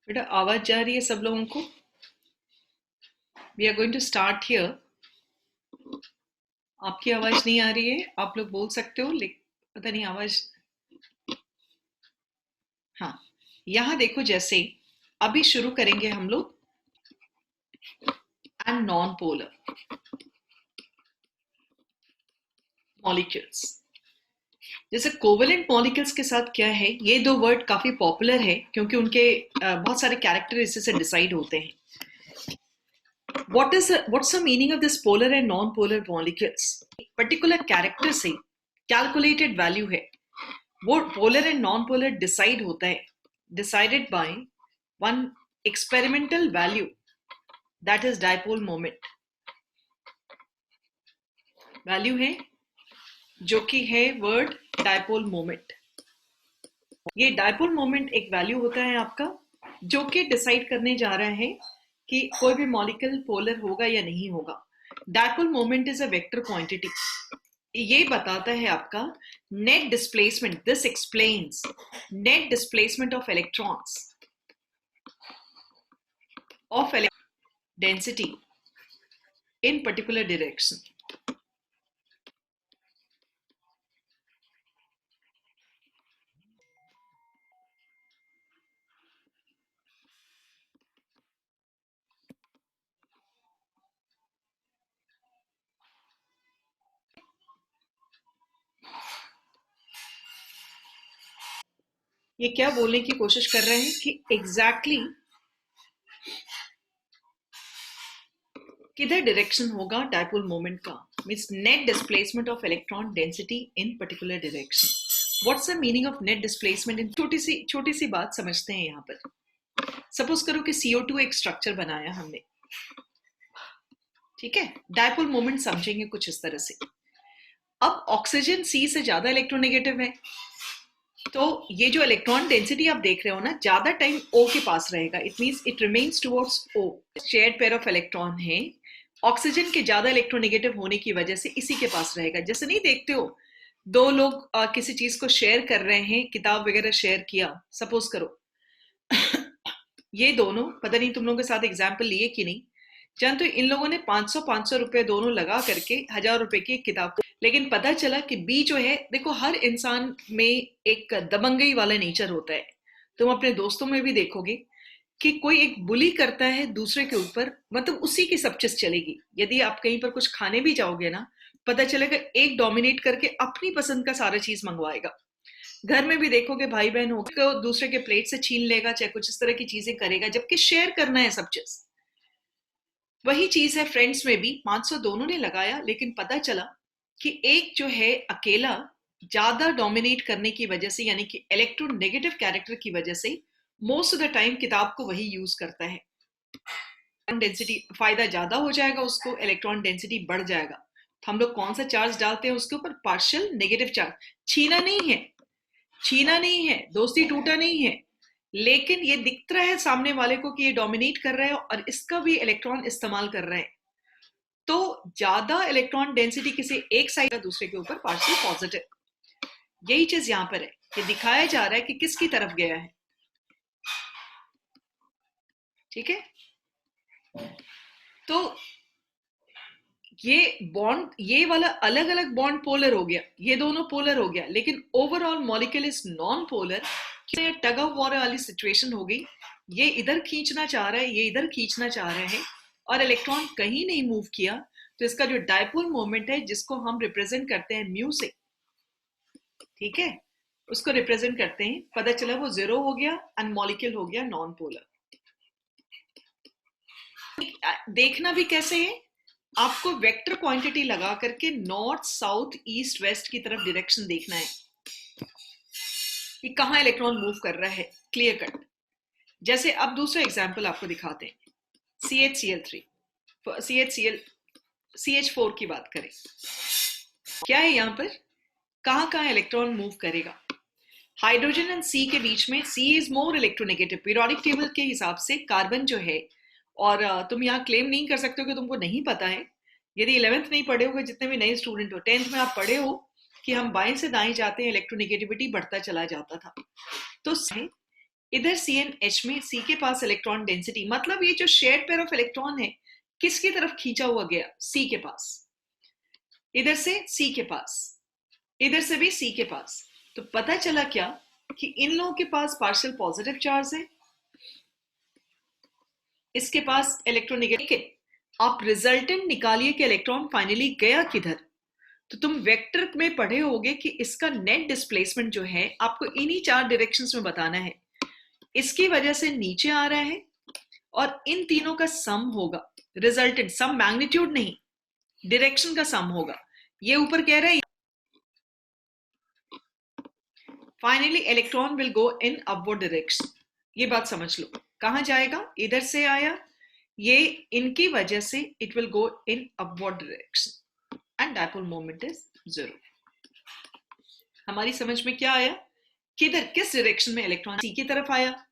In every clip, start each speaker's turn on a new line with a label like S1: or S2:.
S1: बेटा आवाज जा रही है सब लोगों को? We are going to start here. आपकी आवाज नहीं आ रही है, आप लोग बोल सकते हो, लेकिन पता नहीं आवाज। हाँ, यहां देखो, जैसे अभी शुरू करेंगे हम लोग एंड नॉन पोलर मॉलिक्यूल्स। जैसे कोवेलेंट मॉलिक्यूल्स के साथ क्या है, ये दो वर्ड काफी पॉपुलर है क्योंकि उनके बहुत सारे कैरेक्टर इससे डिसाइड होते हैं। What's the meaning of this polar and non-polar molecules? Particular character से कैलकुलेटेड वैल्यू है, वो polar and non polar decide होता है, decided by one experimental value, that is dipole moment. Value है जो कि है वर्ड डायपोल मोमेंट। ये डायपोल मोमेंट एक वैल्यू होता है आपका, जो कि डिसाइड करने जा रहा है कि कोई भी मॉलिक्यूल पोलर होगा या नहीं होगा। Dipole moment is a vector quantity. ये बताता है आपका net displacement. This explains net displacement of electrons of density in particular direction. ये क्या बोलने की कोशिश कर रहे हैं कि एग्जैक्टली किधर डायरेक्शन होगा डायपोल मोमेंट का, means net displacement of electron density in particular direction. What's the meaning of net displacement? इन छोटी सी बात समझते हैं यहाँ पर। सपोज करो कि CO2 एक स्ट्रक्चर बनाया हमने, ठीक है। डायपोल मोमेंट समझेंगे कुछ इस तरह से। अब ऑक्सीजन C से ज्यादा इलेक्ट्रोनेगेटिव है, तो ये जो इलेक्ट्रॉन डेंसिटी आप देख रहे हो ना, ज्यादा टाइम O के पास रहेगा। It means it remains towards O। Shared pair of electron है, ऑक्सीजन के ज्यादा इलेक्ट्रोनेगेटिव होने की वजह से इसी के पास रहेगा। जैसे नहीं देखते हो, दो लोग किसी चीज को शेयर कर रहे हैं, किताब वगैरह शेयर किया, सपोज करो ये दोनों, पता नहीं तुम लोगों के साथ एग्जाम्पल लिए कि नहीं, जानते हो इन लोगों ने 500 रुपए दोनों लगा करके 1000 रुपए की किताब, लेकिन पता चला कि बी जो है, देखो हर इंसान में एक दबंगई वाला नेचर होता है। तुम अपने दोस्तों में भी देखोगे कि कोई एक बुली करता है दूसरे के ऊपर, मतलब उसी की सब चीज चलेगी। यदि आप कहीं पर कुछ खाने भी जाओगे ना, पता चलेगा एक डोमिनेट करके अपनी पसंद का सारा चीज मंगवाएगा। घर में भी देखोगे भाई बहन हो तो दूसरे के प्लेट से छीन लेगा, चाहे कुछ इस तरह की चीजें करेगा, जबकि शेयर करना है सब चीज। वही चीज है फ्रेंड्स में भी, 500 दोनों ने लगाया, लेकिन पता चला कि एक जो है अकेला ज्यादा डोमिनेट करने की वजह से, यानी कि इलेक्ट्रोनेगेटिव कैरेक्टर की वजह से, मोस्ट ऑफ द टाइम किताब को वही यूज करता है। डेंसिटी फायदा ज्यादा हो जाएगा उसको, इलेक्ट्रॉन डेंसिटी बढ़ जाएगा। तो हम लोग कौन सा चार्ज डालते हैं उसके ऊपर? Partial negative charge. छीना नहीं है, छीना नहीं है, दोस्ती टूटा नहीं है, लेकिन ये दिख रहा है सामने वाले को कि ये डोमिनेट कर रहा है और इसका भी इलेक्ट्रॉन इस्तेमाल कर रहे हैं। तो ज्यादा इलेक्ट्रॉन डेंसिटी किसी एक साइड का दूसरे के ऊपर पार्शियल पॉजिटिव। यही चीज यहां पर है कि दिखाया जा रहा है कि किसकी तरफ गया है, ठीक है। तो ये बॉन्ड, ये वाला अलग अलग बॉन्ड पोलर हो गया, ये दोनों पोलर हो गया, लेकिन overall molecule is non polar. Tug of war वाली सिचुएशन हो गई, ये इधर खींचना चाह रहा है, ये इधर खींचना चाह रहे हैं, और इलेक्ट्रॉन कहीं नहीं मूव किया। तो इसका जो डायपोल मोमेंट है, जिसको हम रिप्रेजेंट करते हैं म्यू से, ठीक है, उसको रिप्रेजेंट करते हैं, पता चला वो 0 हो गया एंड मॉलिक्यूल हो गया नॉन पोलर। देखना भी कैसे है, आपको वेक्टर क्वांटिटी लगा करके नॉर्थ साउथ ईस्ट वेस्ट की तरफ डायरेक्शन देखना है कि कहां इलेक्ट्रॉन मूव कर रहा है, क्लियर कट। जैसे अब दूसरा एग्जांपल आपको दिखाते हैं, CHCl3 CH4 की बात करें, क्या है यहां पर, कहां कहां इलेक्ट्रॉन मूव करेगा। हाइड्रोजन एंड C के बीच में C is more electronegative. Periodic table के हिसाब से कार्बन जो है, और तुम यहाँ क्लेम नहीं कर सकते हो कि तुमको नहीं पता है। यदि 11th नहीं पढ़े होगे, जितने भी नए स्टूडेंट हो, 10th में आप पढ़े हो कि हम बाएं से दाएं जाते हैं, इलेक्ट्रोनेगेटिविटी बढ़ता चला जाता था। तो इधर CnH में C के पास इलेक्ट्रॉन डेंसिटी, मतलब ये जो शेयर्ड पेयर ऑफ इलेक्ट्रॉन है किसकी तरफ खींचा हुआ गया? C के पास। इधर से C के पास, इधर से भी C के पास। तो पता चला क्या कि इन लोगों के पास पार्शियल पॉजिटिव चार्ज है, इसके पास इलेक्ट्रोनेगेटिव। आप रिजल्टेंट निकालिए कि इलेक्ट्रॉन फाइनली गया किधर। तो तुम वेक्टर में पढ़े होगे कि इसका नेट डिस्प्लेसमेंट जो है आपको इन्हीं 4 डायरेक्शंस में बताना है। इसकी वजह से नीचे आ रहा है और इन तीनों का सम होगा, रिजल्टेंट सम, मैग्नीट्यूड नहीं, डायरेक्शन का सम होगा। ये ऊपर कह रहा है finally electron will go in upward direction. ये बात समझ लो, कहां जाएगा? इधर से आया, ये इनकी वजह से it will go in upward direction and dipole moment is 0। हमारी समझ में क्या आया? किधर, किस डायरेक्शन में इलेक्ट्रॉन C की तरफ आया।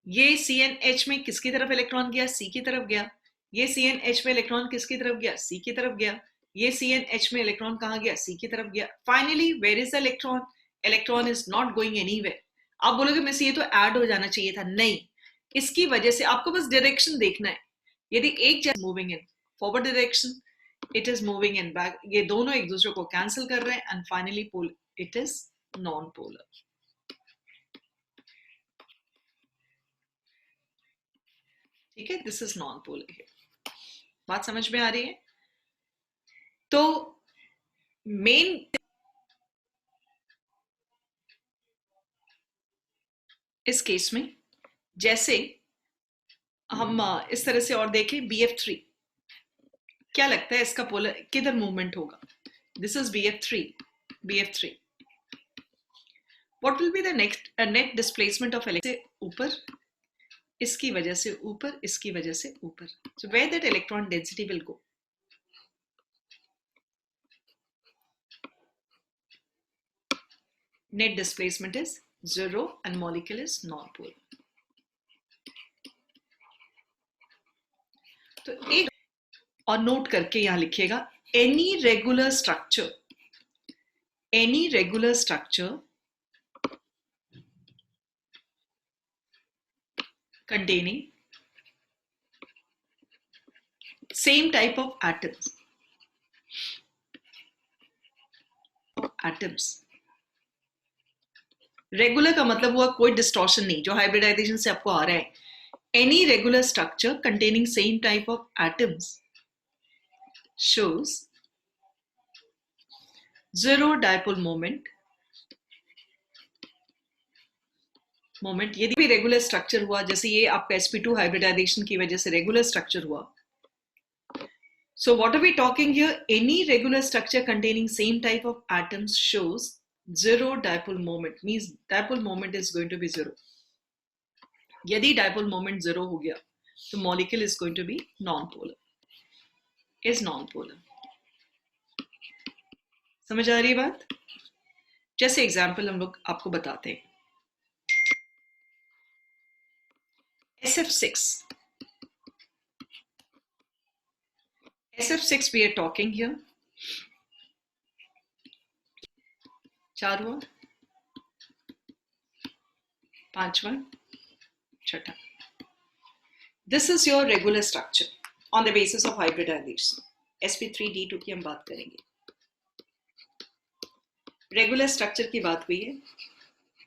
S1: ये CnH में किसकी तरफ इलेक्ट्रॉन गया? C की तरफ गया। ये CnH में इलेक्ट्रॉन किसकी तरफ गया? C की तरफ गया। ये CnH में इलेक्ट्रॉन कहां गया? C की तरफ गया। Finally where is the electron? Electron is not going anywhere. आप बोलोगे मिस ये तो ऐड हो जाना चाहिए था। नहीं, इसकी वजह से आपको बस डायरेक्शन देखना है। यदि एक जगह moving in forward direction, it is moving in back, ये दोनों एक दूसरे को कैंसिल कर रहे हैं and finally pole, it is non polar. ठीक है, दिस इज नॉन पोलर है। बात समझ में आ रही है? तो मेन इस केस में जैसे हम इस तरह से और देखें BF3, क्या लगता है इसका पोलर किधर मूवमेंट होगा? This is BF3। What will be the next net displacement of electron? ऊपर, इसकी वजह से ऊपर, इसकी वजह से ऊपर। So where that electron density will go? Net displacement is 0 and molecule is non-polar. तो एक और नोट करके यहां लिखिएगा, any regular structure containing same type of atoms। Regular का मतलब हुआ कोई डिस्टॉर्शन नहीं, जो हाइब्रिडाइजेशन से आपको आ रहा है। Any regular structure containing same type of atoms shows 0 dipole moment. यदि भी रेगुलर स्ट्रक्चर हुआ, जैसे ये आपका sp2 हाइब्रिडाइजेशन की वजह से रेगुलर स्ट्रक्चर हुआ। So what are we talking here? Any regular structure containing same type of atoms shows 0 dipole moment, means dipole moment is going to be 0. यदि dipole moment 0 हो गया तो molecule is going to be non-polar, is non-polar। समझ आ रही है बात? जैसे example हम लोग आपको बताते हैं, SF6 we are talking here। 4 हुआ, 5वां, 6वां। This is your regular structure on the basis of hybridization। sp3d2 की हम बात करेंगे। रेगुलर स्ट्रक्चर की बात हुई है,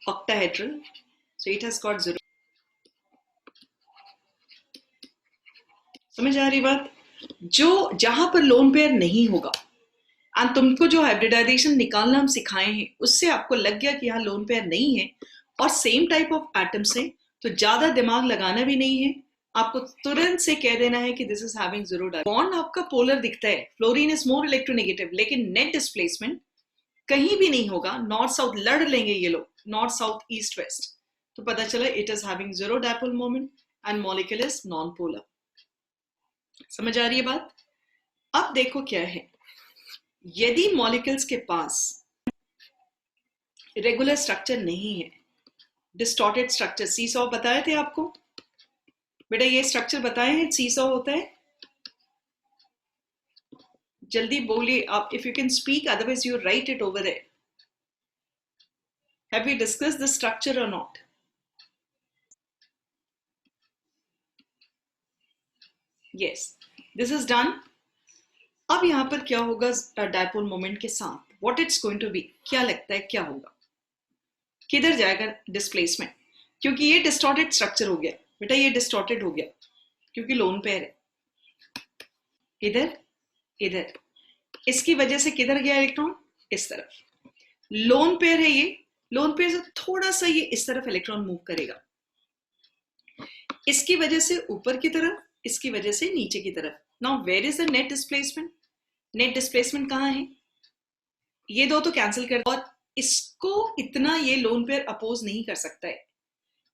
S1: octahedral, so it has got 0। समझ आ रही बात? जो जहां पर लोन पेयर नहीं होगा, एंड तुमको जो हाइब्रिडाइजेशन निकालना हम सिखाए हैं उससे आपको लग गया कि यहाँ लोन पेयर नहीं है और सेम टाइप ऑफ एटम्स है, तो ज्यादा दिमाग लगाना भी नहीं है। आपको तुरंत से कह देना है कि this is having 0 dipole. Bond आपका पोलर दिखता है, फ्लोरीन इज मोर इलेक्ट्रोनेगेटिव, लेकिन नेट डिस्प्लेसमेंट कहीं भी नहीं होगा। नॉर्थ साउथ लड़ लेंगे ये लोग, नॉर्थ साउथ ईस्ट वेस्ट, तो पता चला it is having 0 dipole moment and molecule is non polar. समझ आ रही है बात? अब देखो क्या है, यदि मॉलिक्यूल्स के पास रेगुलर स्ट्रक्चर नहीं है, डिस्टॉर्टेड स्ट्रक्चर, सीसॉ बताए थे आपको बेटा, ये स्ट्रक्चर बताए हैं सीसॉ होता है। जल्दी बोलिए आप, if you can speak, otherwise you write it over there. Have we discussed the structure और not? Yes, this is done. अब यहां पर क्या होगा डायपोल मोमेंट के साथ, what it's going to be, क्या लगता है क्या होगा, किधर जाएगा डिस्प्लेसमेंट? क्योंकि ये डिस्टॉर्टेड स्ट्रक्चर हो गया बेटा, ये डिस्टॉर्टेड हो गया क्योंकि लोन पेयर है, इधर इधर, इसकी वजह से किधर गया इलेक्ट्रॉन? इस तरफ। लोन पेयर है ये, लोन पेयर से थोड़ा सा ये इस तरफ इलेक्ट्रॉन मूव करेगा, इसकी वजह से ऊपर की तरफ, इसकी वजह से नीचे की तरफ। Now where is the net displacement? Net displacement कहां है? ये दो तो कैंसिल कर, और इसको इतना ये लोन पेयर अपोज नहीं कर सकता है,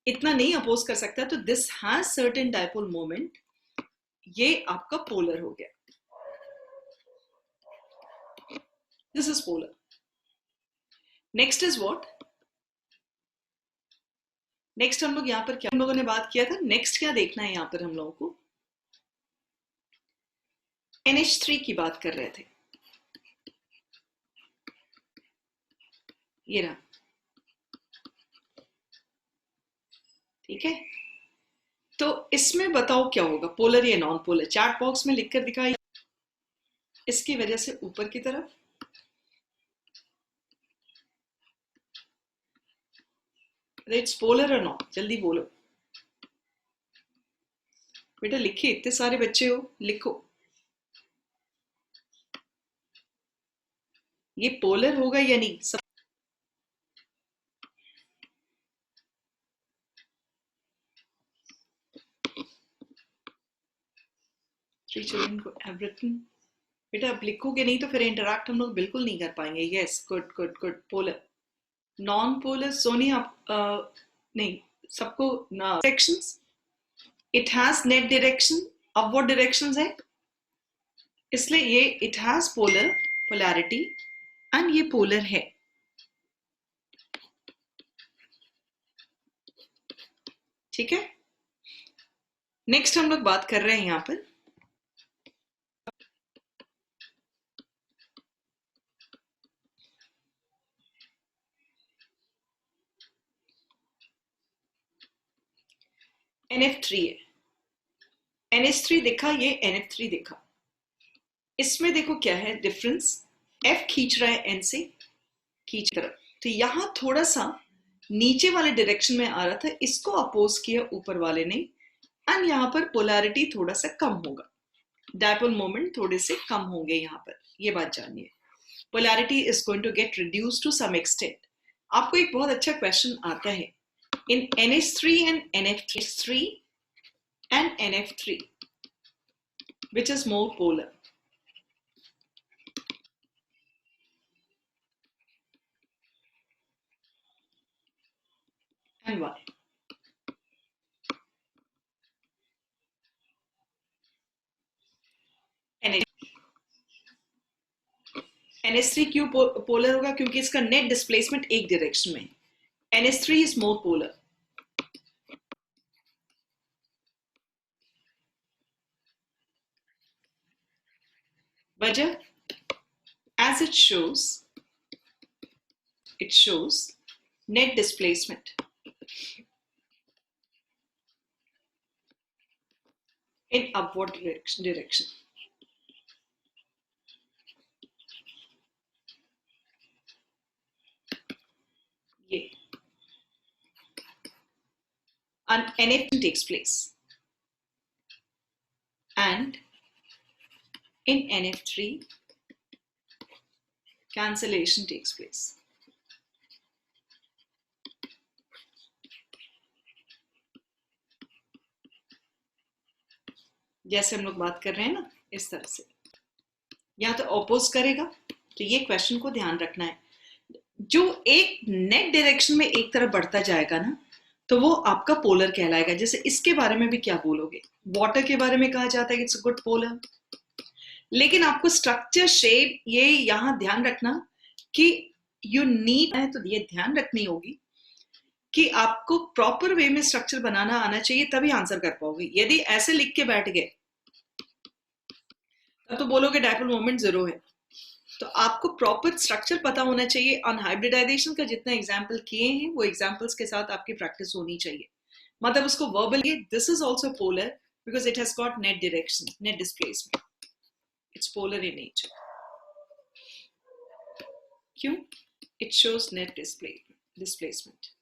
S1: इतना नहीं अपोज कर सकता, तो this has certain dipole moment, ये आपका पोलर हो गया, this is polar. Next is what? Next हम लोग यहां पर क्या हम लोगों ने बात किया था, नेक्स्ट क्या देखना है यहां पर हम लोगों को, NH3 की बात कर रहे थे, ये रहा, ठीक है। तो इसमें बताओ क्या होगा, पोलर या नॉन पोलर? चैट बॉक्स में लिखकर दिखाइए। इसकी वजह से ऊपर की तरफ, इट्स पोलर और नॉट, जल्दी बोलो बेटा, लिखिए, इतने सारे बच्चे हो, लिखो, ये पोलर होगा या नहीं? सब थ्री चिल्ड्रन को हैव रिटन, बेटा अब लिखोगे नहीं तो फिर इंटरैक्ट हम लोग बिल्कुल नहीं कर पाएंगे। Yes, good good good. Polar, non polar Soni, आप नहीं, सबको directions, it has net direction. अब व्हाट डायरेक्शंस है, इसलिए ये it has polar, polarity, and ये पोलर है, ठीक है। नेक्स्ट हम लोग बात कर रहे हैं यहां पर NF3 है, NH3 देखा, ये NF3 देखा, इसमें देखो क्या है डिफरेंस, F खींच रहा है N से, खींच तरफ, तो यहां थोड़ा सा नीचे वाले डायरेक्शन में आ रहा था, इसको अपोज किया ऊपर वाले ने, एंड यहां पर पोलैरिटी थोड़ा सा कम होगा, डायपोल मोमेंट थोड़े से कम होंगे यहां पर, ये बात जानिए। Polarity is going to get reduce to some extent. आपको एक बहुत अच्छा क्वेश्चन आता है, इन NH3 and NF3 and NF3 which is more polar? And why? NH3 क्यों पोलर होगा? क्योंकि इसका नेट डिस्प्लेसमेंट एक डायरेक्शन में, NH3 इज मोर पोलर। वजह, as it shows net displacement in upward direction. ये an NF takes place, and in NF3 cancellation takes place. जैसे हम लोग बात कर रहे हैं ना, इस तरह से, या तो अपोज करेगा, तो ये क्वेश्चन को ध्यान रखना है, जो एक नेट डायरेक्शन में एक तरफ बढ़ता जाएगा ना, तो वो आपका पोलर कहलाएगा। जैसे इसके बारे में भी क्या बोलोगे, वाटर के बारे में कहा जाता है कि इट्स गुड पोलर, लेकिन आपको स्ट्रक्चर, शेप, ये यहां ध्यान रखना कि यू नीड है, तो ये ध्यान रखनी होगी कि आपको प्रॉपर वे में स्ट्रक्चर बनाना आना चाहिए, तभी आंसर कर पाओगे। यदि ऐसे लिख के बैठ गए तब तो बोलोगे डायपोल मोमेंट 0 है। तो आपको प्रॉपर स्ट्रक्चर पता होना चाहिए। ऑन हाइब्रिडाइजेशन का जितना एग्जाम्पल किए हैं, वो एग्जाम्पल्स के साथ आपकी प्रैक्टिस होनी चाहिए। मतलब उसको verbal, this is also polar, because it has got net direction, net displacement. It's polar in nature. क्यों? It shows net displacement.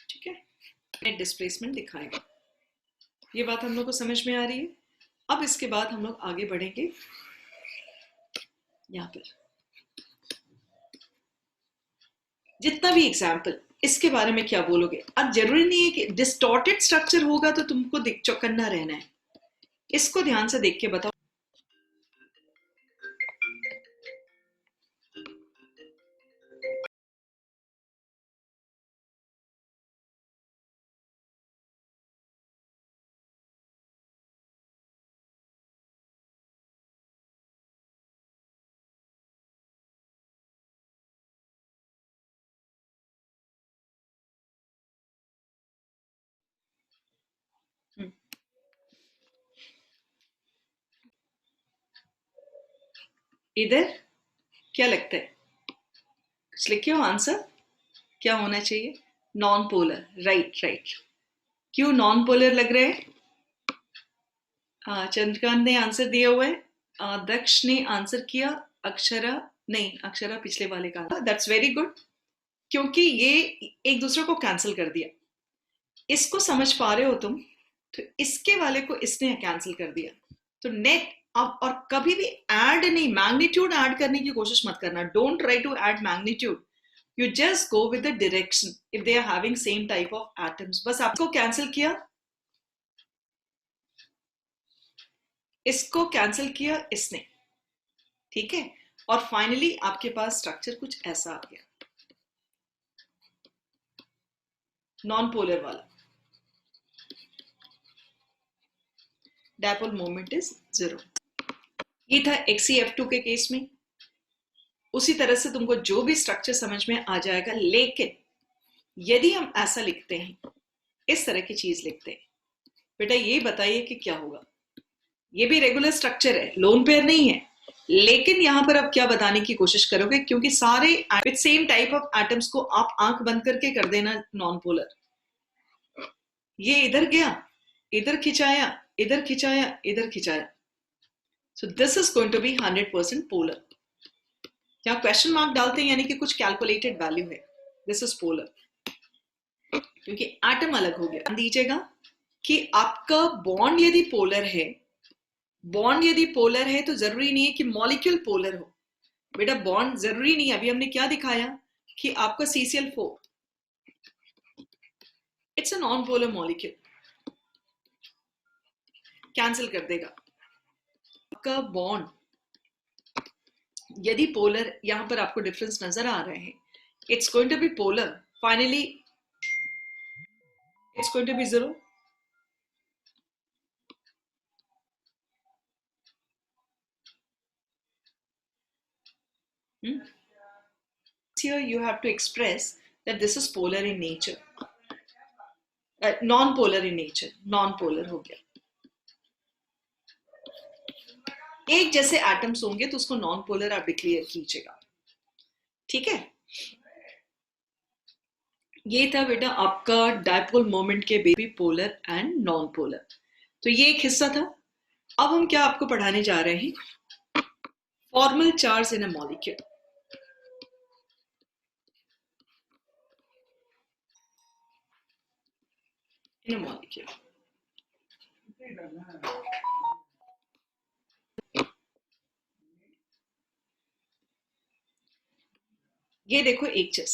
S1: ठीक है, नेट डिस्प्लेसमेंट दिखाएगा। ये बात हम लोग को समझ में आ रही है। अब इसके बाद हम लोग आगे बढ़ेंगे। यहाँ पर जितना भी एग्जाम्पल, इसके बारे में क्या बोलोगे? अब जरूरी नहीं है कि डिस्टॉर्टेड स्ट्रक्चर होगा तो तुमको चौकन्ना रहना है। इसको ध्यान से देख के बताओ। इधर क्या लगता है? कुछ लिखे हो आंसर? क्या होना चाहिए? Non polar. राइट। क्यों नॉन पोलर लग रहा है? चंद्रकांत ने आंसर दिया हुआ है, दक्ष ने आंसर किया, अक्षरा पिछले वाले का। दैट्स वेरी गुड, क्योंकि ये एक दूसरे को कैंसिल कर दिया। इसको समझ पा रहे हो तुम? तो इसके वाले को इसने कैंसिल कर दिया, तो नेट। अब और कभी भी ऐड नहीं, मैग्नीट्यूड ऐड करने की कोशिश मत करना। Don't try to add magnitude, you just go with the direction if they are having same type of atoms. बस आपको कैंसिल किया, इसको कैंसिल किया इसने, ठीक है। और फाइनली आपके पास स्ट्रक्चर कुछ ऐसा आ गया, नॉन पोलर वाला। Dipole moment is 0। ये था XeF2 के केस में। उसी तरह से तुमको जो भी स्ट्रक्चर समझ में आ जाएगा, लेकिन यदि हम ऐसा लिखते हैं, इस तरह की चीज लिखते हैं, बेटा ये बताइए कि क्या होगा? ये भी रेगुलर स्ट्रक्चर है, लोन पेयर नहीं है, लेकिन यहां पर आप क्या बताने की कोशिश करोगे? क्योंकि सारे with same type of atoms को आप आंख बंद करके कर देना नॉन पोलर। ये इधर गया, इधर खिंचाया, इधर खिंचाया, इधर खिंचाया, so this is going to be 100% polar। यहाँ क्वेश्चन मार्क डालते हैं यानी कि कुछ कैलकुलेटेड वैल्यू है। दिस इज पोलर, क्योंकि एटम अलग हो गया। ध्यान दीजिएगा कि आपका बॉन्ड यदि पोलर है, तो जरूरी नहीं है कि मॉलिक्यूल पोलर हो। बेटा बॉन्ड जरूरी नहीं है। अभी हमने क्या दिखाया कि आपका CCl4 it's a non polar molecule, cancel कर देगा। आपका बॉन्ड यदि पोलर, यहां पर आपको डिफरेंस नजर आ रहे हैं, it's going to be polar, finally it's going to be 0। Here you have to express that this is polar in nature, non-polar in nature, non-polar हो गया। एक जैसे एटम्स होंगे तो उसको नॉन पोलर आप डिक्लेयर कीजिएगा, ठीक है। ये था बेटा आपका डायपोल मोमेंट के baby polar and non polar. तो ये एक हिस्सा था। अब हम क्या आपको पढ़ाने जा रहे हैं? Formal charge in a molecule. In a molecule ये देखो HS,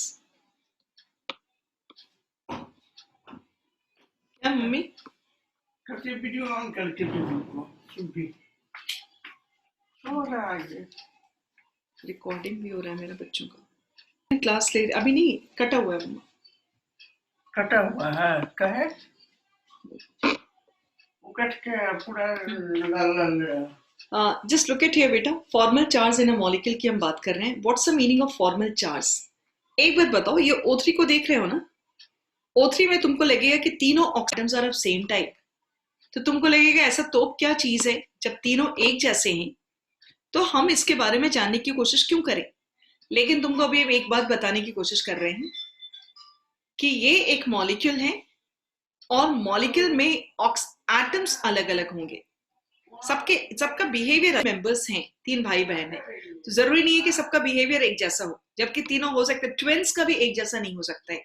S1: क्या मम्मी?
S2: वीडियो ऑन करके
S1: रिकॉर्डिंग भी हो रहा है मेरा बच्चों का। क्लास ले अभी नहीं, कटा हुआ है मम्मा।
S2: कटा हुआ है कहे कट के पूरा लाल।
S1: जस्ट लुक एट हियर बेटा, formal charge in a molecule की हम बात कर रहे हैं। What's the meaning of formal charge? एक बात बताओ, ये O3 को देख रहे हो ना? O3 में तुमको लगेगा कि तीनों oxidants are of same type, तो तुमको लगेगा ऐसा तो क्या चीज है जब तीनों एक जैसे हैं, तो हम इसके बारे में जानने की कोशिश क्यों करें? लेकिन तुमको अभी हम एक बात बताने की कोशिश कर रहे हैं कि ये एक मॉलिक्यूल है और मॉलिक्यूल में एटम्स अलग अलग होंगे, सबका बिहेवियर, मेंबर्स हैं, 3 भाई बहन हैं, तो जरूरी नहीं है कि सबका बिहेवियर एक जैसा हो, जबकि तीनों हो सकते हैं, ट्विंस का भी एक जैसा नहीं हो सकता है।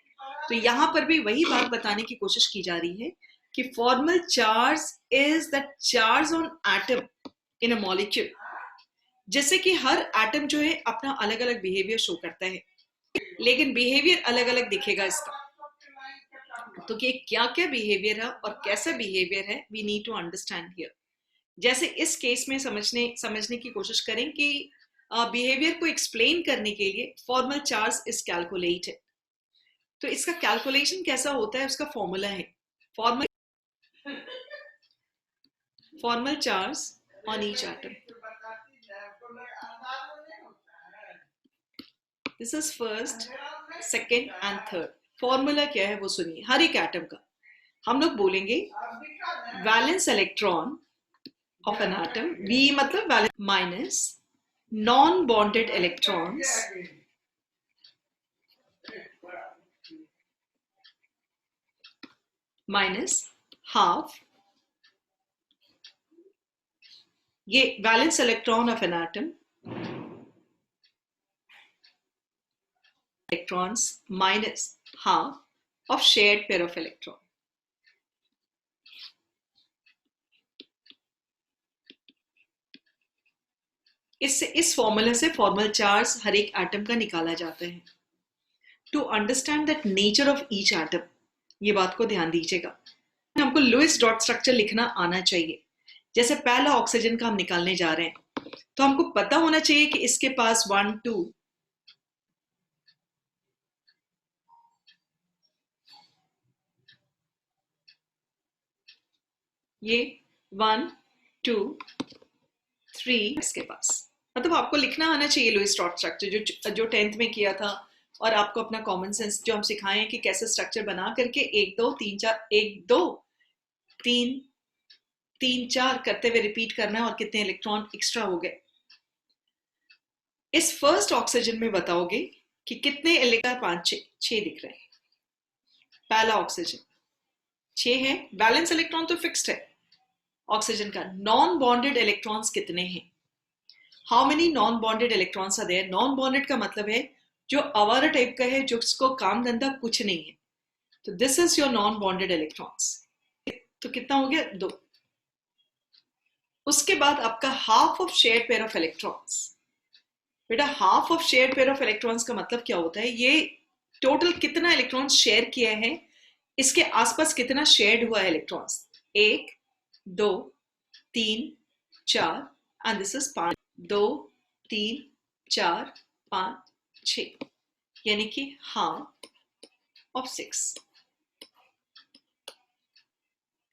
S1: तो यहां पर भी वही बात बताने की कोशिश की जा रही है कि formal charge is the charge on atom in a molecule, जैसे कि हर एटम जो है अपना अलग अलग बिहेवियर शो करता है, लेकिन बिहेवियर अलग अलग दिखेगा इसका। तो कि क्या क्या बिहेवियर है और कैसा बिहेवियर है, we need to understand here. जैसे इस केस में समझने की कोशिश करें कि बिहेवियर को एक्सप्लेन करने के लिए फॉर्मल चार्ज इज कैलकुलेटेड। तो इसका कैलकुलेशन कैसा होता है, उसका फॉर्मूला है formal charge on each atom. This is first, second and third. Formula क्या है वो सुनिए, हर एक एटम का हम लोग बोलेंगे valence electron of an atom, V मतलब valence minus non-bonded electrons minus half, ये valence electron of an atom, electrons minus half of shared pair of electron। इस फॉर्मूला से फॉर्मल चार्ज हर एक एटम का निकाला जाता है। To understand that nature of each atom, ये बात को ध्यान दीजिएगा, हमको लुईस डॉट स्ट्रक्चर लिखना आना चाहिए। जैसे पहला ऑक्सीजन का हम निकालने जा रहे हैं, तो हमको पता होना चाहिए कि इसके पास 1 2 ये 1 2 3 इसके पास, मतलब आपको लिखना आना चाहिए लुईस डॉट स्ट्रक्चर जो 10th में किया था, और आपको अपना कॉमन सेंस जो हम सिखाए हैं कि कैसे स्ट्रक्चर बना करके 1 2 3 4 1 2 3 3 4 करते हुए रिपीट करना है और कितने इलेक्ट्रॉन एक्स्ट्रा हो गए। इस फर्स्ट ऑक्सीजन में बताओगे कि कितने इलेक्ट्रॉन, 5 6 दिख रहे हैं। पहला ऑक्सीजन 6 है, बैलेंस इलेक्ट्रॉन तो फिक्स्ड है ऑक्सीजन का। नॉन बॉन्डेड इलेक्ट्रॉन्स कितने हैं, how many non bonded electrons are there. Non bonded का मतलब है जो आवारा टाइप का है, जिसको काम धंधा कुछ नहीं है, तो this is your non bonded electrons. तो कितना हो गया, 2। उसके बाद आपका half of shared pair of electrons. बेटा half of shared pair of electrons का मतलब क्या होता है, ये टोटल कितना इलेक्ट्रॉन्स शेयर किया है, इसके आसपास कितना शेयर्ड हुआ है इलेक्ट्रॉन्स, 1 2 3 4 एंड दिस इज 5, 2 3 4 5 6, यानी कि हाफ ऑफ 6।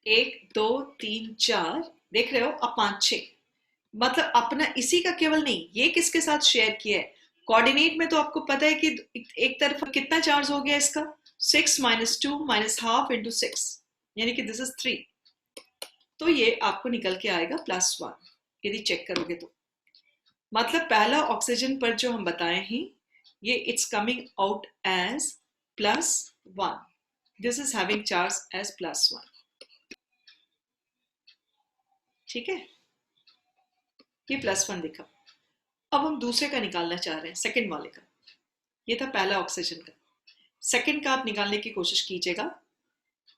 S1: 1 2 3 4 देख रहे हो, अब 5 6, मतलब अपना इसी का केवल नहीं, ये किसके साथ शेयर किया है, कोऑर्डिनेट में तो आपको पता है कि एक तरफ कितना चार्ज हो गया इसका, 6 - 2 - हाफ इंटू 6, यानी कि दिस इज 3, तो ये आपको निकल के आएगा +1 यदि चेक करोगे तो। मतलब पहला ऑक्सीजन पर जो हम बताए हैं, ये it's coming out as +1, this is having charge as +1, ठीक है, ये +1 दिखा। अब हम दूसरे का निकालना चाह रहे हैं, सेकंड वाले का। ये था पहला ऑक्सीजन का, सेकंड का आप निकालने की कोशिश कीजिएगा।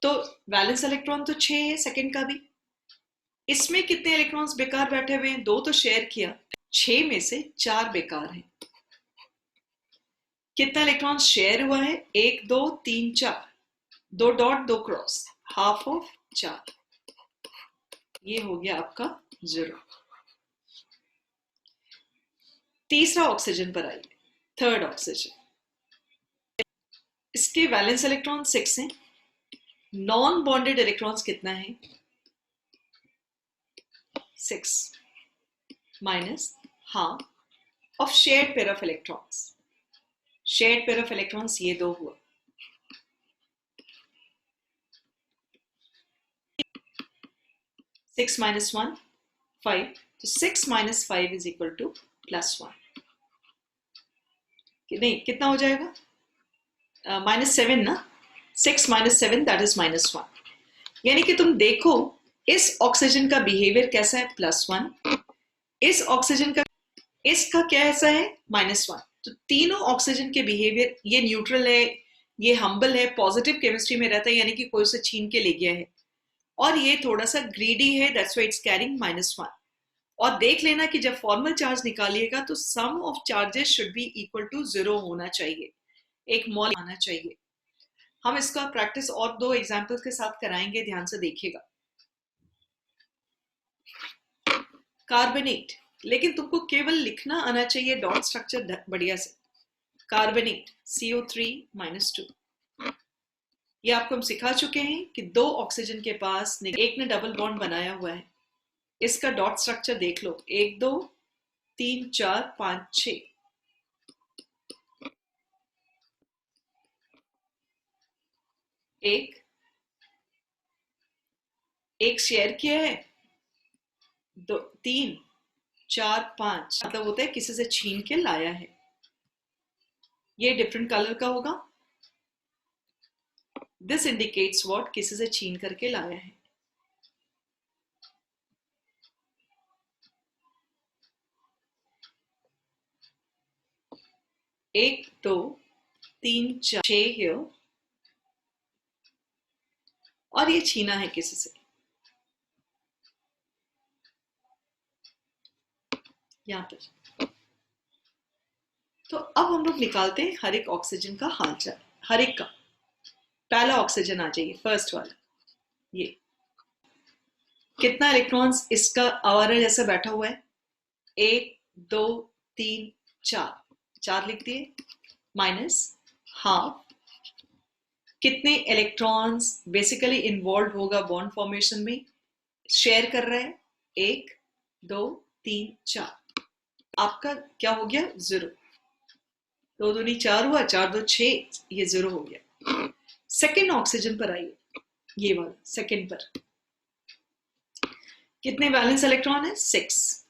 S1: तो वैलेंस इलेक्ट्रॉन तो 6 है सेकंड का भी, इसमें कितने इलेक्ट्रॉन्स बेकार बैठे हुए हैं, 2 तो शेयर किया, 6 में से 4 बेकार हैं। कितना इलेक्ट्रॉन शेयर हुआ है, 1 2 3 4, 2 डॉट 2 क्रॉस, हाफ ऑफ 4, ये हो गया आपका 0। तीसरा ऑक्सीजन पर आइए, थर्ड ऑक्सीजन, इसके वैलेंस इलेक्ट्रॉन 6 हैं, नॉन बॉन्डेड इलेक्ट्रॉन्स कितना है, 6 minus half of shared pair of electrons. Shared pair of electrons ये 2 हुआ, 6 - 1 5, तो 6 - 5 इज इक्वल टू +1। नहीं, कितना हो जाएगा? -7 ना, 6 -7 दैट इज -1। यानी कि तुम देखो इस ऑक्सीजन का बिहेवियर कैसा है, +1, इस ऑक्सीजन का, इसका कैसा है, -1। तो तीनों ऑक्सीजन के बिहेवियर, ये न्यूट्रल है, ये हम्बल है, पॉजिटिव केमिस्ट्री में रहता है, यानी कि कोई उसे छीन के ले गया है, और ये थोड़ा सा ग्रीडी है, दैट्स व्हाई इट्स कैरिंग -1। और देख लेना कि जब फॉर्मल चार्ज निकालिएगा तो sum of charges should be equal to 0 होना चाहिए, एक मॉल आना चाहिए। हम इसका प्रैक्टिस और 2 एग्जांपल्स के साथ कराएंगे, ध्यान से देखिएगा। कार्बोनेट, लेकिन तुमको केवल लिखना आना चाहिए डॉट स्ट्रक्चर बढ़िया से। कार्बोनेट CO3-2, ये आपको हम सिखा चुके हैं कि 2 ऑक्सीजन के पास एक ने डबल बॉन्ड बनाया हुआ है। इसका डॉट स्ट्रक्चर देख लो, 1 2 3 4 5 6। एक शेयर किया है, 2 3 4 5, मतलब होता है किसी से छीन के लाया है। ये डिफरेंट कलर का होगा, दिस इंडिकेट्स व्हाट, किसी से छीन करके लाया है। एक 2 3 4 6 हियर, और ये छीना है किसी से, यहां पर। तो अब हम लोग निकालते हैं हर एक ऑक्सीजन का हालचाल, हर एक का। पहला ऑक्सीजन आ जाइए, फर्स्ट वाला, ये कितना इलेक्ट्रॉन्स इसका आवारा जैसा बैठा हुआ है, 1 2 3 4, 4 लिख दिए, -हाफ। कितने इलेक्ट्रॉन्स बेसिकली इन्वॉल्व होगा बॉन्ड फॉर्मेशन में, शेयर कर रहा है, 1 2 3 4, आपका क्या हो गया, 0। 2 दूनी 4 हुआ, 4 2 6, ये 0 हो गया। सेकेंड ऑक्सीजन पर आइए, ये वाला सेकेंड पर कितने वैलेंस इलेक्ट्रॉन है, 6।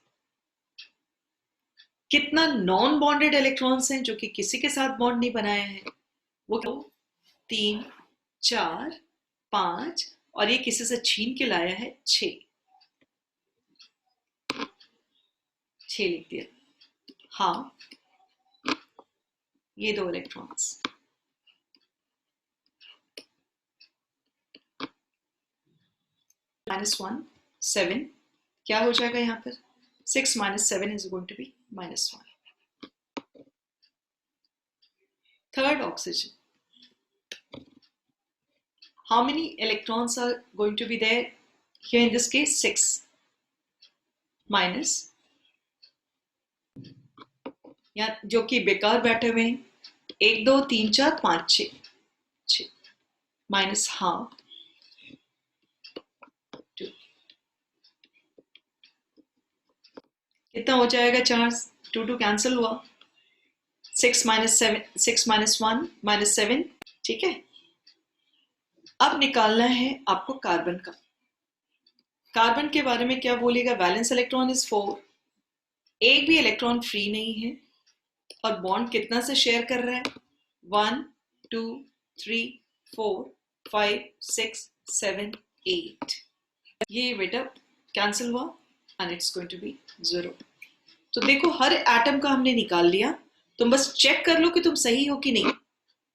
S1: कितना नॉन बॉन्डेड इलेक्ट्रॉन्स हैं जो कि किसी के साथ बॉन्ड नहीं बनाया है, वो 2 3 4 5, और ये किसी से छीन के लाया है, 6 लिख दिया। हाँ, ये 2 इलेक्ट्रॉन्स, -1 7, क्या हो जाएगा यहां पर, 6 - 7 is going to be -1। Third oxygen, how many electrons are going to be there here in this case, 6 minus, या जो कि बेकार बैठे हुए हैं, 1 2 3 4 5 6 -हाफ, 2, कितना हो जाएगा चार्ज, 2 2 कैंसिल हुआ, 6 -7 6 -1 -7, ठीक है। अब निकालना है आपको कार्बन का। कार्बन के बारे में क्या बोलेगा, वैलेंस इलेक्ट्रॉन इज 4, एक भी इलेक्ट्रॉन फ्री नहीं है, और बॉन्ड कितना से शेयर कर रहा है, 1 2 3 4 5 6 7 8, ये बेटा कैंसिल हुआ, and it's going to be 0। तो देखो हर एटम का हमने निकाल लिया, तुम बस चेक कर लो कि तुम सही हो कि नहीं।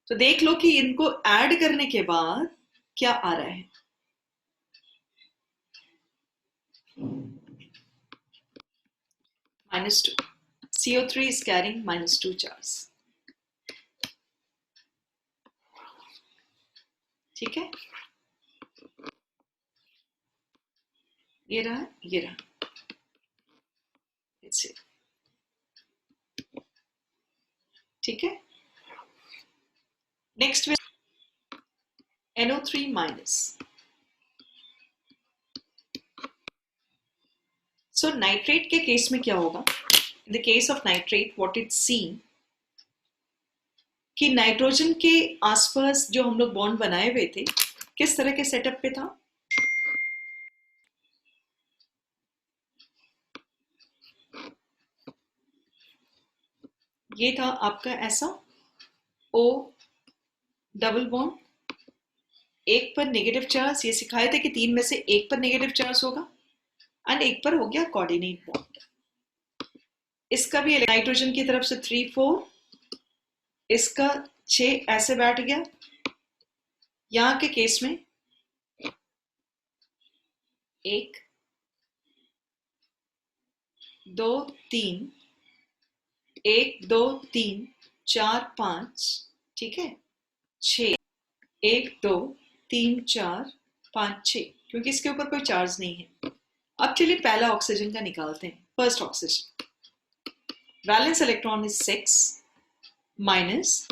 S1: तो देख लो कि इनको ऐड करने के बाद क्या आ रहा है, -2, CO3 is carrying -2 charge, ठीक है। ये रहा, ये रहा, ठीक है। नेक्स्ट में NO3-। सो नाइट्रेट के केस में क्या होगा, in the case of nitrate what it seen, कि नाइट्रोजन के आसपास जो हम लोग बॉन्ड बनाए हुए थे, किस तरह के सेटअप पे था, ये था आपका ऐसा O डबल बॉन्ड, एक पर नेगेटिव चार्ज, ये सिखाए थे कि 3 में से एक पर नेगेटिव चार्ज होगा, एंड एक पर हो गया कोऑर्डिनेट बॉन्ड। इसका भी नाइट्रोजन की तरफ से 3 4, इसका 6 ऐसे बैठ गया। यहां के केस में 1 2 3, 1 2 3 4 5, ठीक है, 6, 1 2 3 4 5 6, क्योंकि इसके ऊपर कोई चार्ज नहीं है। अब चलिए पहला ऑक्सीजन का निकालते हैं। First oxygen, valence electron is 6 minus,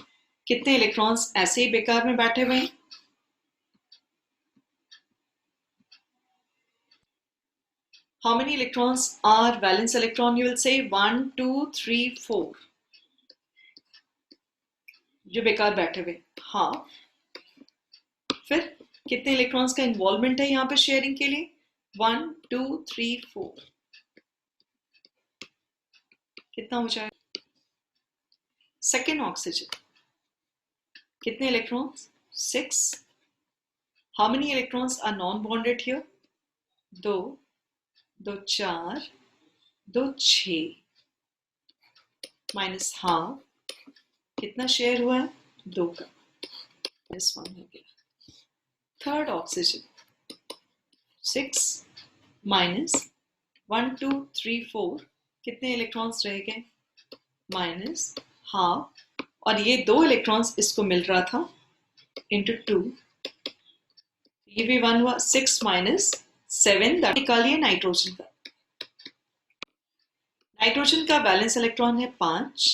S1: कितने इलेक्ट्रॉन्स ऐसे ही बेकार में बैठे हुए हैं? How many electrons are valence electron? You will say 1 2 3 4, जो बेकार बैठे हुए। हाँ, फिर कितने इलेक्ट्रॉन्स का इन्वॉल्वमेंट है यहाँ पे शेयरिंग के लिए? 1 2 3 4, कितना हो जाएगा? सेकेंड ऑक्सीजन, कितने electrons? 6। How many electrons are non bonded here? 2 2 4 2 6, minus half, कितना शेयर हुआ है? 2 का, माइनस 1 हो गया। थर्ड ऑक्सीजन, 6 माइनस 1 2 3 4, कितने इलेक्ट्रॉन्स रह गए? माइनस हाफ, और ये 2 इलेक्ट्रॉन्स इसको मिल रहा था इंटू 2, ये भी 1 हुआ। 6 माइनस 7, निकालिए नाइट्रोजन का। नाइट्रोजन का वैलेंस इलेक्ट्रॉन है 5,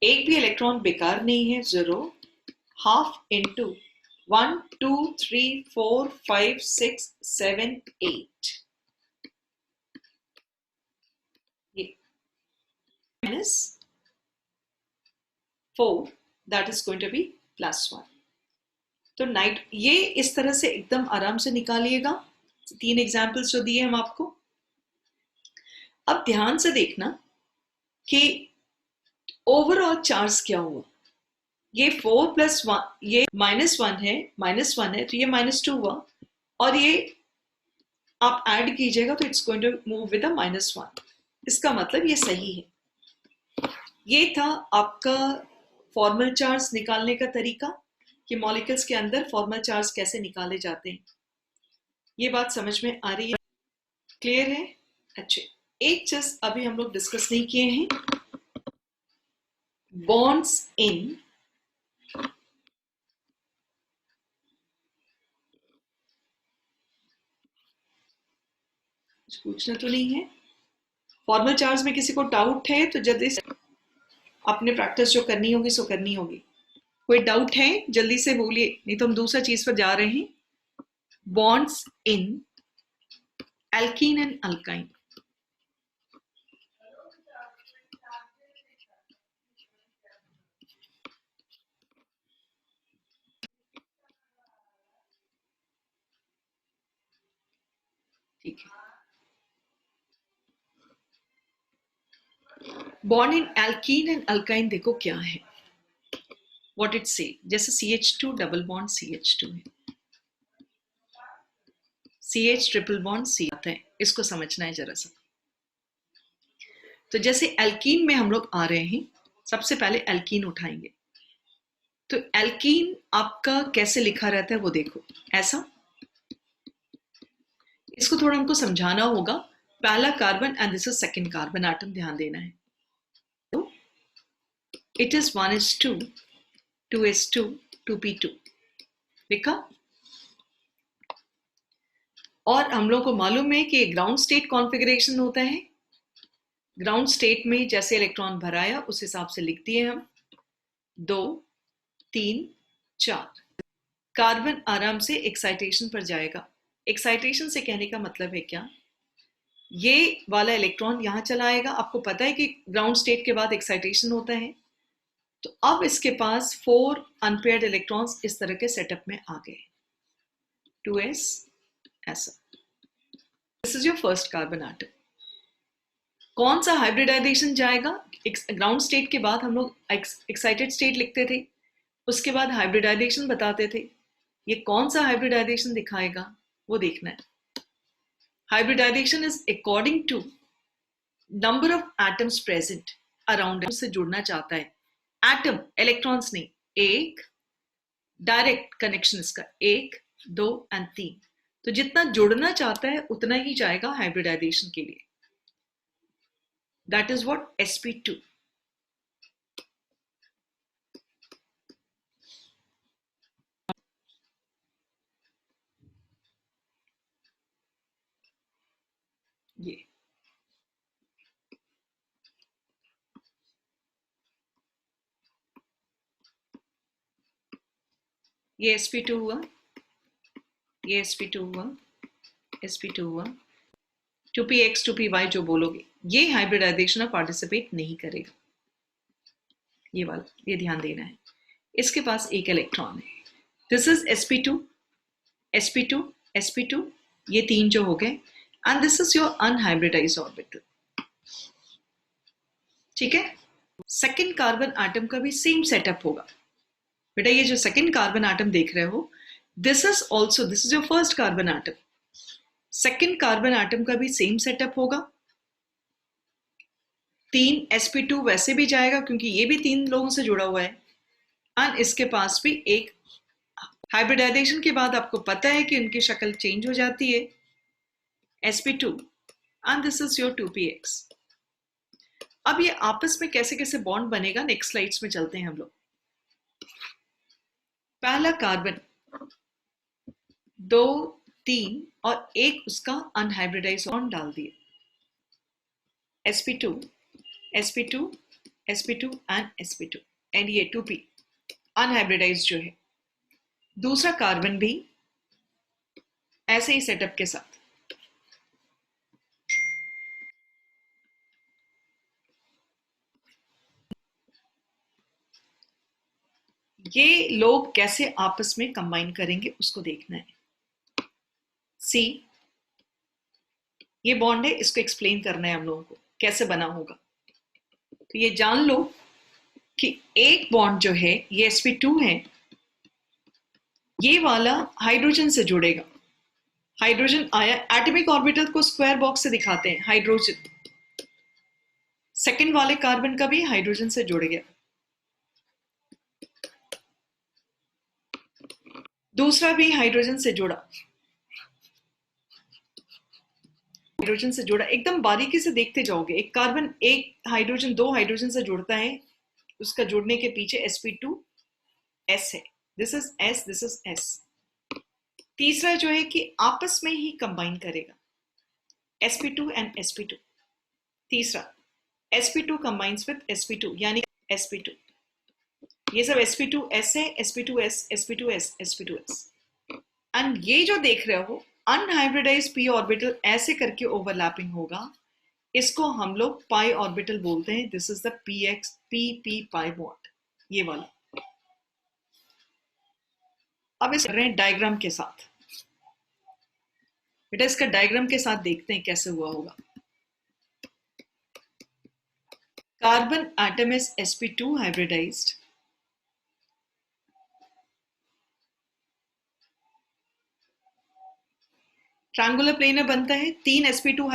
S1: एक भी इलेक्ट्रॉन बेकार नहीं है, 0, हाफ इंटू 1 2 3 4 5 6 7 8, ये minus 4, that is going to be +1। तो ये इस तरह से एकदम आराम से निकालिएगा। 3 एग्जाम्पल्स जो दिए हम आपको। अब ध्यान से देखना कि ओवरऑल चार्ज क्या हुआ। ये 4 + 1, ये -1 है, -1 है, तो ये -2 हुआ, और ये आप ऐड कीजिएगा तो it's going to move with -1। इसका मतलब ये सही है। ये था आपका फॉर्मल चार्ज निकालने का तरीका कि मॉलिक्यूल्स के अंदर फॉर्मल चार्ज कैसे निकाले जाते हैं। ये बात समझ में आ रही है? क्लियर है? अच्छे, एक चीज अभी हम लोग डिस्कस नहीं किए हैं, बॉन्ड्स इन पूछना तो नहीं है। फॉर्मल चार्ज में किसी को डाउट है तो जल्दी से आपने प्रैक्टिस जो करनी होगी सो करनी होगी। कोई डाउट है जल्दी से बोलिए, नहीं तो हम दूसरा चीज पर जा रहे हैं। Bonds in alkene and alkyne. ठीक है, bond in alkene and alkyne देखो क्या है, व्हाट इट से। जैसे CH2 डबल बॉन्ड CH2 है, CH ट्रिपल बॉन्ड C आता है, इसको समझना है जरा सा। तो जैसे एल्कीन में हम लोग आ रहे हैं, सबसे पहले एल्कीन उठाएंगे। तो एल्कीन आपका कैसे लिखा रहता है वो देखो, ऐसा। इसको थोड़ा हमको समझाना होगा। पहला carbon and this is second carbon atom, ध्यान देना है। तो it is 1s2 2s2 2p2 लिखा। और हम लोग को मालूम है कि ग्राउंड स्टेट कॉन्फ़िगरेशन होता है। ग्राउंड स्टेट में जैसे इलेक्ट्रॉन भराया उस हिसाब से लिख दिए हम, 2 3 4। कार्बन आराम से एक्साइटेशन पर जाएगा। एक्साइटेशन से कहने का मतलब है क्या, ये वाला इलेक्ट्रॉन यहां चला आएगा। आपको पता है कि ग्राउंड स्टेट के बाद एक्साइटेशन होता है। तो अब इसके पास 4 अनपेयर्ड इलेक्ट्रॉन्स इस तरह के सेटअप में आ गए, 2s ऐसा। This is your first carbon atom. कौन सा हाइब्रिडाइजेशन जाएगा? ग्राउंड स्टेट के बाद हम लोग एक्साइटेड स्टेट लिखते थे, उसके बाद हाइब्रिडाइजेशन बताते थे। ये कौन सा हाइब्रिडाइजेशन दिखाएगा वो देखना है। Hybridization is according to number of atoms present around से जुड़ना चाहता है। एटम, इलेक्ट्रॉन्स नहीं, एक डायरेक्ट कनेक्शन इसका 1, 2 एंड 3। तो जितना जुड़ना चाहता है उतना ही जाएगा हाइब्रिडाइजेशन के लिए। That is what sp2। ये sp2 हुआ, ये sp2 हुआ, sp2 हुआ। 2px 2py जो बोलोगे, ये हाइब्रिडाइजेशन में पार्टिसिपेट नहीं करेगा। ये वाला, ये ध्यान देना है। इसके पास एक इलेक्ट्रॉन है। This is sp2, sp2, sp2, ये 3 जो हो गए, and this is your unhybridised orbital. ठीक है। सेकेंड कार्बन एटम का भी सेम सेटअप होगा। बेटा ये जो सेकेंड कार्बन एटम देख रहे हो, this is your first carbon atom. Second carbon atom का भी सेम सेटअप होगा। 3 sp2 वैसे भी जाएगा क्योंकि ये भी 3 लोगों से जुड़ा हुआ है, एंड इसके पास भी एक हाइब्रिडाइजेशन के बाद आपको पता है कि उनकी शक्ल चेंज हो जाती है, sp2, and this is your 2px। अब ये आपस में कैसे कैसे बॉन्ड बनेगा, नेक्स्ट स्लाइड्स में चलते हैं हम लोग। पहला कार्बन 2, 3 और एक उसका अनहाइब्रिडाइज्ड बॉन्ड डाल दिए, sp2, sp2, sp2 and sp2, and ये 2p अनहाइब्रिडाइज्ड जो है। दूसरा कार्बन भी ऐसे ही सेटअप के साथ। ये लोग कैसे आपस में कंबाइन करेंगे उसको देखना है। सी, ये बॉन्ड है, इसको एक्सप्लेन करना है हम लोगों को कैसे बना होगा। तो ये जान लो कि एक बॉन्ड जो है ये sp2 है, ये वाला हाइड्रोजन से जुड़ेगा। हाइड्रोजन आया, एटॉमिक ऑर्बिटल को स्क्वायर बॉक्स से दिखाते हैं, हाइड्रोजन। सेकंड वाले कार्बन का भी हाइड्रोजन से जुड़ गया। दूसरा भी हाइड्रोजन से जुड़ा, हाइड्रोजन से जुड़ा। एकदम बारीकी से देखते जाओगे, एक कार्बन एक हाइड्रोजन, 2 हाइड्रोजन से जुड़ता है, उसका जुड़ने के पीछे sp2 s है। This is s, this is s। तीसरा जो है कि आपस में ही कंबाइन करेगा, sp2 एंड sp2। तीसरा sp2 कंबाइंस विद sp2, यानी sp2। ये सब sp2s है, sp2s, sp2s, sp2s। एंड ये जो देख रहे हो अनहाइब्रिडाइज्ड p ऑर्बिटल ऐसे करके ओवरलैपिंग होगा, इसको हम लोग पाई ऑर्बिटल बोलते हैं। This is the px pp pi bond, ये वाला। अब इस कर रहे हैं डायग्राम के साथ। बेटा इसका डायग्राम के साथ देखते हैं कैसे हुआ होगा। Carbon atom is sp2 hybridized, triangular planar बनता है, 3 sp2,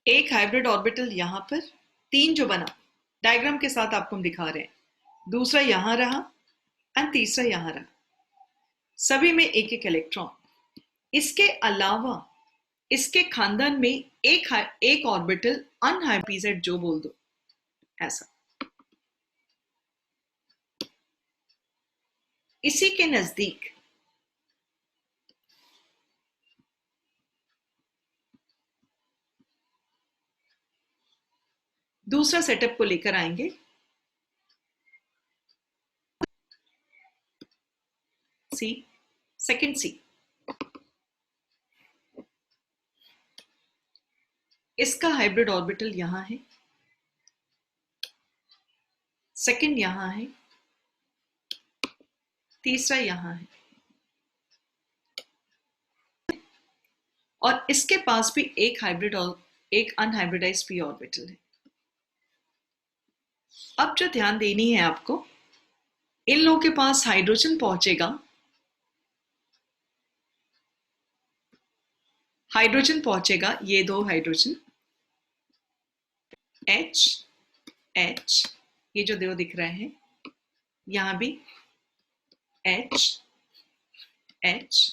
S1: एक हाइब्रिड ऑर्बिटल यहां पर, 3 जो बना डायग्राम के साथ आपको हम दिखा रहे हैं। दूसरा यहां रहा एंड तीसरा यहां रहा, सभी में एक एक इलेक्ट्रॉन। इसके अलावा इसके खानदान में एक ऑर्बिटल अनहाइब्रिड जो बोल दो ऐसा। इसी के नजदीक दूसरा सेटअप को लेकर आएंगे। सी, सेकंड सी, इसका हाइब्रिड ऑर्बिटल यहां है, सेकंड यहां है, तीसरा यहां है, और इसके पास भी एक हाइब्रिड और एक अनहाइब्रिडाइज्ड पी ऑर्बिटल है। अब जो ध्यान देनी है आपको, इन लोगों के पास हाइड्रोजन पहुंचेगा, ये दो हाइड्रोजन H H, ये जो दो दिख रहे हैं, यहां भी H H,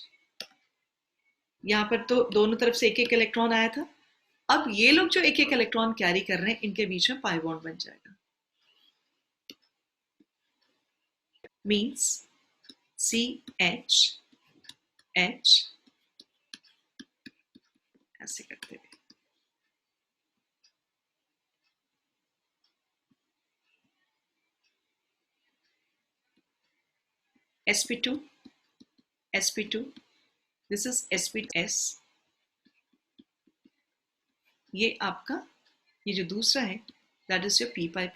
S1: यहां पर तो दोनों तरफ से एक एक इलेक्ट्रॉन आया था। अब ये लोग जो एक एक इलेक्ट्रॉन कैरी कर रहे हैं, इनके बीच में पाई बॉन्ड बन जाएगा। मीन्स CH H, ऐसे करते हुए sp2 sp2, this is sp2s, ये आपका ये जो दूसरा है दैट इज योर p पाई।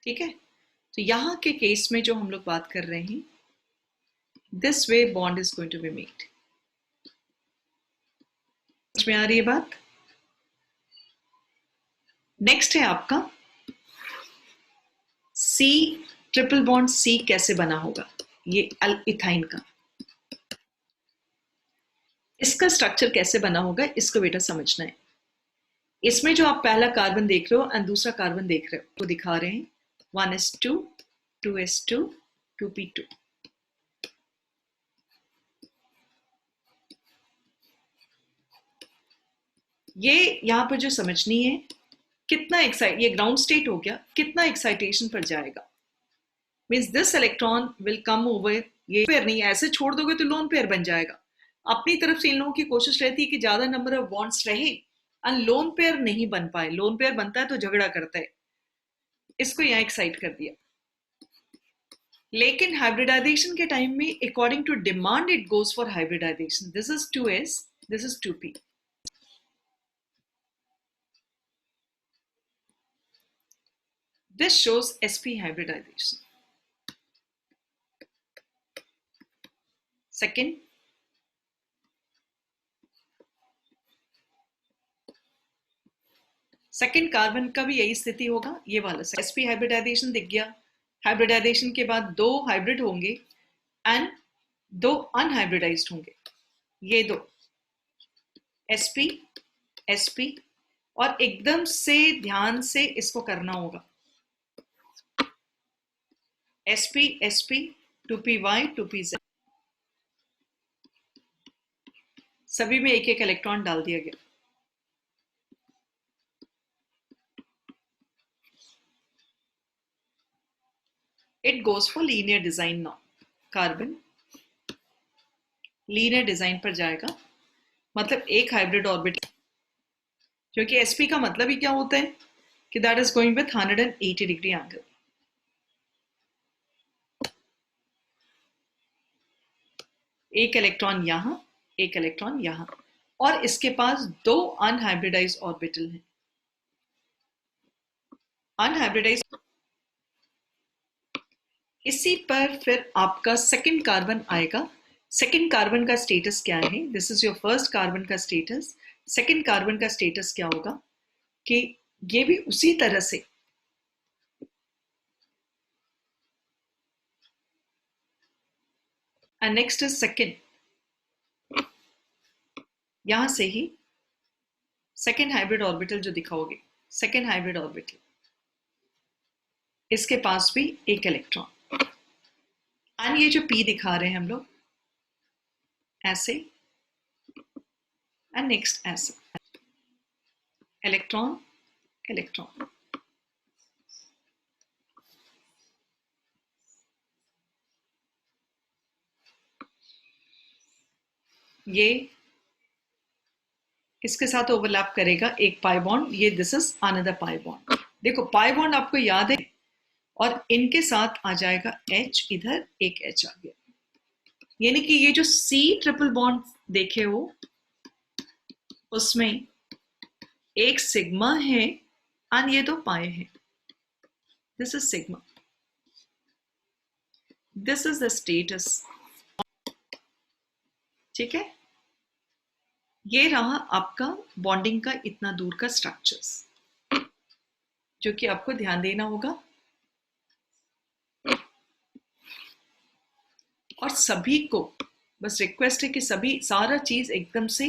S1: ठीक है, तो यहां के केस में जो हम लोग बात कर रहे हैं, this way bond is going to be made. समझ में आ रही है बात? नेक्स्ट है आपका C, ट्रिपल बॉन्ड C कैसे बना होगा, ये इथाइन का, इसका स्ट्रक्चर कैसे बना होगा, इसको बेटा समझना है। इसमें जो आप पहला कार्बन देख रहे हो और दूसरा कार्बन देख रहे हो, वो दिखा रहे हैं 1s2 2s2 2p2। ये यहां पर जो समझनी है, कितना एक्साइट, ये ग्राउंड स्टेट हो गया, कितना एक्साइटेशन पर जाएगा। Means this electron will come over, ये पेयर नहीं, ऐसे छोड़ दोगे तो लोन पेयर बन जाएगा। अपनी तरफ से इन लोगों की कोशिश रहती है कि ज्यादा नंबर ऑफ बॉन्ड्स रहे, और लोन पेयर नहीं बन पाए। लोन पेयर बनता है तो झगड़ा करता है, इसको यहां एक्साइट कर दिया। लेकिन हाइब्रिडाइजेशन के टाइम में according to demand it goes for hybridization. This is 2s, this is 2p। This shows sp hybridization. Second carbon का भी यही स्थिति होगा, ये वाला sp हाइब्रिडाइजेशन दिख गया। हाइब्रिडाइजेशन के बाद दो हाइब्रिड होंगे एंड दो अनहाइब्रिडाइज्ड होंगे, ये दो sp sp, और एकदम से ध्यान से इसको करना होगा, sp sp 2py 2pz, सभी में एक एक इलेक्ट्रॉन डाल दिया गया। It goes for linear design now. Carbon linear design पर जाएगा, मतलब एक हाइब्रिड ऑर्बिटल, क्योंकि sp का मतलब ही क्या होता है कि that is going with 180 degree angle. एक इलेक्ट्रॉन यहां, एक इलेक्ट्रॉन यहां, और इसके पास दो अनहाइब्रिडाइज्ड ऑर्बिटल हैं। अनहाइब्रिडाइज्ड, इसी पर फिर आपका सेकंड कार्बन आएगा। सेकंड कार्बन का स्टेटस क्या है? This is your first carbon का स्टेटस। सेकंड कार्बन का स्टेटस क्या होगा कि ये भी उसी तरह से एंड नेक्स्ट इज सेकंड, यहां से ही सेकंड हाइब्रिड ऑर्बिटल जो दिखाओगे, सेकंड हाइब्रिड ऑर्बिटल, इसके पास भी एक इलेक्ट्रॉन, एंड ये जो p दिखा रहे हैं हम लोग ऐसे, एंड नेक्स्ट ऐसे, इलेक्ट्रॉन इलेक्ट्रॉन। ये इसके साथ ओवरलैप करेगा एक पाई बॉन्ड, ये this is another pi bond. देखो पाई बॉन्ड आपको याद है, और इनके साथ आ जाएगा H, इधर एक H आ गया, यानी कि ये जो C ट्रिपल बॉन्ड देखे हो उसमें एक सिग्मा है और ये दो पाए हैं। This is sigma. This is the status. ठीक है, ये रहा आपका बॉन्डिंग का इतना दूर का स्ट्रक्चर्स, जो कि आपको ध्यान देना होगा। और सभी को बस रिक्वेस्ट है कि सभी सारा चीज एकदम से